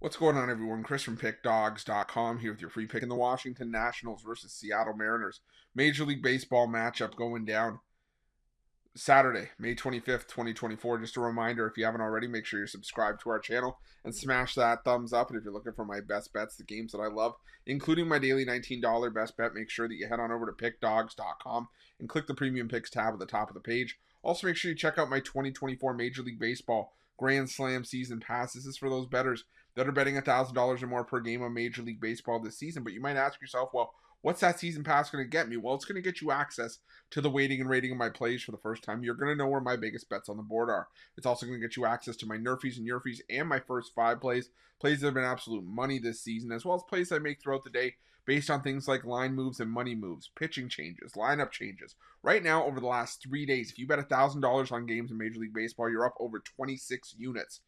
What's going on, everyone? Chris from PickDawgz.com here with your free pick in the Washington Nationals versus Seattle Mariners Major League Baseball matchup going down Saturday, May 25th, 2024. Just a reminder, if you haven't already, make sure you're subscribed to our channel and smash that thumbs up. And if you're looking for my best bets, the games that I love, including my daily $19 best bet, make sure that you head on over to PickDawgz.com and click the Premium Picks tab at the top of the page. Also, make sure you check out my 2024 Major League Baseball Grand Slam Season Pass. This is for those bettors that are betting $1,000 or more per game on Major League Baseball this season. But you might ask yourself, well, what's that season pass going to get me? Well, it's going to get you access to the weighting and rating of my plays for the first time. You're going to know where my biggest bets on the board are. It's also going to get you access to my nerfies and yerfies and my first 5 plays that have been absolute money this season, as well as plays I make throughout the day based on things like line moves and money moves, pitching changes, lineup changes. Right now, over the last 3 days, if you bet $1,000 on games in Major League Baseball, you're up over 26 units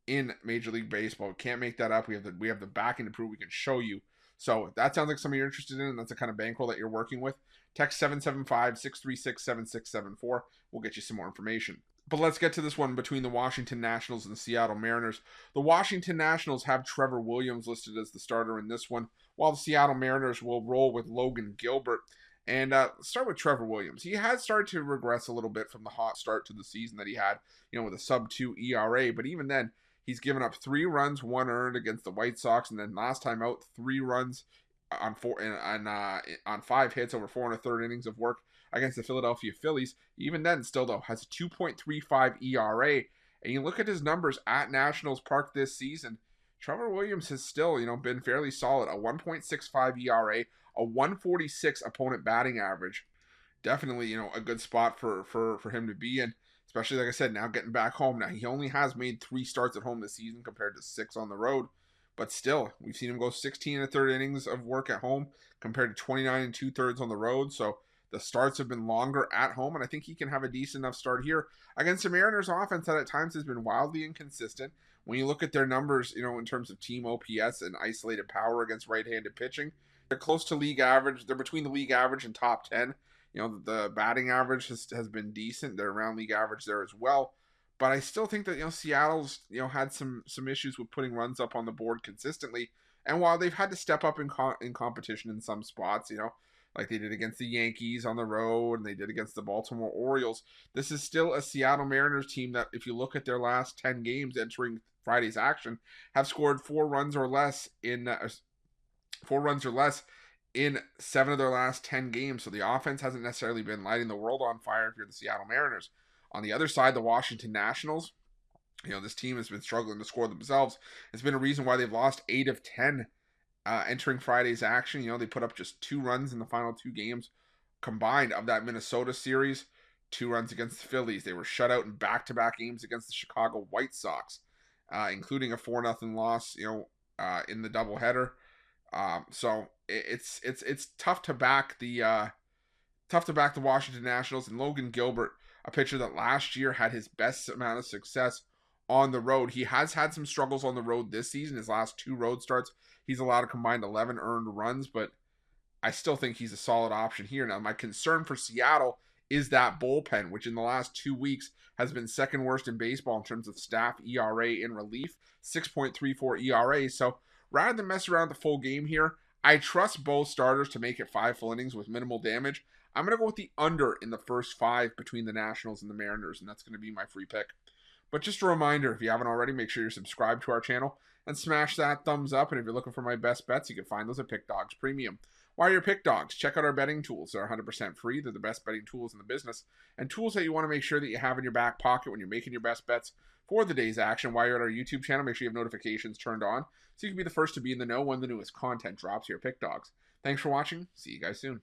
in Major League Baseball. Can't make that up. We have the backing to prove we can show you. So if that sounds like something you're interested in, and that's the kind of bankroll that you're working with, text 775-636-7674. We'll get you some more information. But let's get to this one between the Washington Nationals and the Seattle Mariners. The Washington Nationals have Trevor Williams listed as the starter in this one, while the Seattle Mariners will roll with Logan Gilbert. And start with Trevor Williams. He has started to regress a little bit from the hot start to the season that he had, with a sub-2 ERA. But even then, he's given up 3 runs, 1 earned against the White Sox, and then last time out, 3 runs on 5 hits over 4 1/3 innings of work against the Philadelphia Phillies. Even then, still though, has a 2.35 ERA. And you look at his numbers at Nationals Park this season, Trevor Williams has still, been fairly solid. A 1.65 ERA, a 146 opponent batting average. Definitely, a good spot for him to be in. Especially, like I said, now getting back home. Now, he only has made 3 starts at home this season compared to 6 on the road. But still, we've seen him go 16 1/3 innings of work at home compared to 29 2/3 on the road. So the starts have been longer at home, and I think he can have a decent enough start here against the Mariners offense that at times has been wildly inconsistent. When you look at their numbers, in terms of team OPS and isolated power against right-handed pitching, they're close to league average. They're between the league average and top 10. The batting average has been decent. They're around league average there as well. But I still think that, Seattle's, had some issues with putting runs up on the board consistently. And while they've had to step up in competition in some spots, like they did against the Yankees on the road and they did against the Baltimore Orioles, this is still a Seattle Mariners team that, if you look at their last 10 games entering Friday's action, have scored 4 runs or less in 7 of their last 10 games. So the offense hasn't necessarily been lighting the world on fire if you're the Seattle Mariners. On the other side, the Washington Nationals, this team has been struggling to score themselves. It's been a reason why they've lost 8 of 10 entering Friday's action. They put up just 2 runs in the final 2 games combined of that Minnesota series. 2 runs against the Phillies. They were shut out in back-to-back games against the Chicago White Sox, including a 4-0 loss, in the doubleheader. So it's tough to back the Washington Nationals, and Logan Gilbert, a pitcher that last year had his best amount of success on the road. He has had some struggles on the road this season. His last 2 road starts, he's allowed a combined 11 earned runs, but I still think he's a solid option here. Now, my concern for Seattle is that bullpen, which in the last 2 weeks has been second worst in baseball in terms of staff ERA in relief, 6.34 ERA. So rather than mess around the full game here, I trust both starters to make it 5 full innings with minimal damage. I'm going to go with the under in the first 5 between the Nationals and the Mariners, and that's going to be my free pick. But just a reminder, if you haven't already, make sure you're subscribed to our channel and smash that thumbs up. And if you're looking for my best bets, you can find those at Pick Dawgz Premium. While you're Pick Dawgz, check out our betting tools. They're 100% free. They're the best betting tools in the business, and tools that you want to make sure that you have in your back pocket when you're making your best bets for the day's action. While you're at our YouTube channel, make sure you have notifications turned on so you can be the first to be in the know when the newest content drops here at Pick Dawgz. Thanks for watching. See you guys soon.